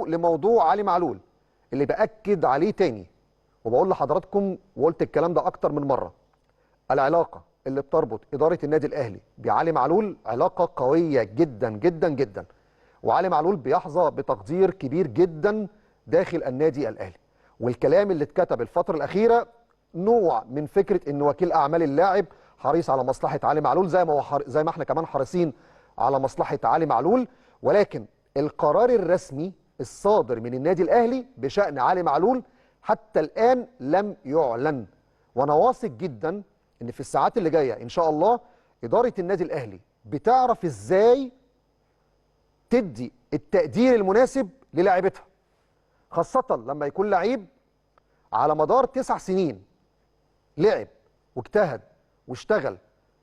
لموضوع علي معلول اللي بأكد عليه تاني وبقول لحضراتكم، وقلت الكلام ده أكتر من مرة. العلاقة اللي بتربط إدارة النادي الأهلي بعلي معلول علاقة قوية جدا جدا جدا، وعلي معلول بيحظى بتقدير كبير جدا داخل النادي الأهلي. والكلام اللي اتكتب الفترة الأخيرة نوع من فكرة إن وكيل أعمال اللاعب حريص على مصلحة علي معلول زي ما احنا كمان حريصين على مصلحة علي معلول، ولكن القرار الرسمي الصادر من النادي الأهلي بشأن علي معلول حتى الآن لم يعلن. وأنا واثق جدا إن في الساعات اللي جاية إن شاء الله إدارة النادي الأهلي بتعرف إزاي تدي التقدير المناسب للاعيبتها، خاصة لما يكون لعيب على مدار 9 سنين لعب واجتهد واشتغل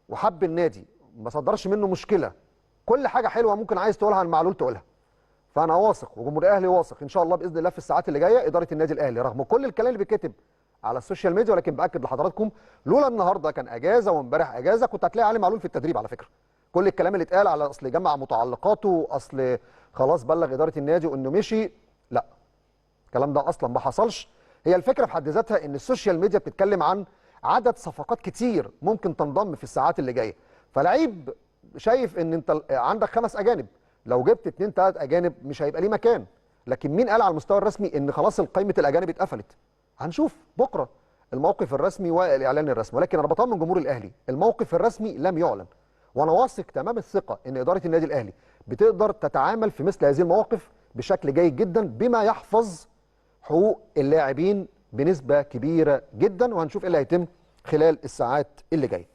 وحب النادي، ما صدرش منه مشكلة. كل حاجة حلوة ممكن عايز تقولها عن معلول تقولها. فأنا واثق وجمهور الأهلي واثق إن شاء الله بإذن الله في الساعات اللي جاية إدارة النادي الأهلي رغم كل الكلام اللي بيتكتب على السوشيال ميديا، ولكن بأكد لحضراتكم لولا النهارده كان أجازة وامبارح أجازة كنت هتلاقي علي معلول في التدريب. على فكرة كل الكلام اللي اتقال على أصل جمع متعلقاته، أصل خلاص بلغ إدارة النادي وإنه مشي، لا، الكلام ده أصلا ما حصلش. هي الفكرة في حد ذاتها إن السوشيال ميديا بتتكلم عن عدد صفقات كتير ممكن تنضم في الساعات اللي جاية. فلعيب شايف إن أنت عندك 5 أجانب، لو جبت 2 3 أجانب مش هيبقى ليه مكان. لكن مين قال على المستوى الرسمي إن خلاص قائمة الأجانب اتقفلت؟ هنشوف بكرة الموقف الرسمي والإعلان الرسمي، ولكن أنا بطمن جمهور الأهلي الموقف الرسمي لم يعلن، وأنا واثق تمام الثقة إن إدارة النادي الأهلي بتقدر تتعامل في مثل هذه المواقف بشكل جيد جدا بما يحفظ حقوق اللاعبين بنسبة كبيرة جدا. وهنشوف إيه اللي هيتم خلال الساعات اللي جاية.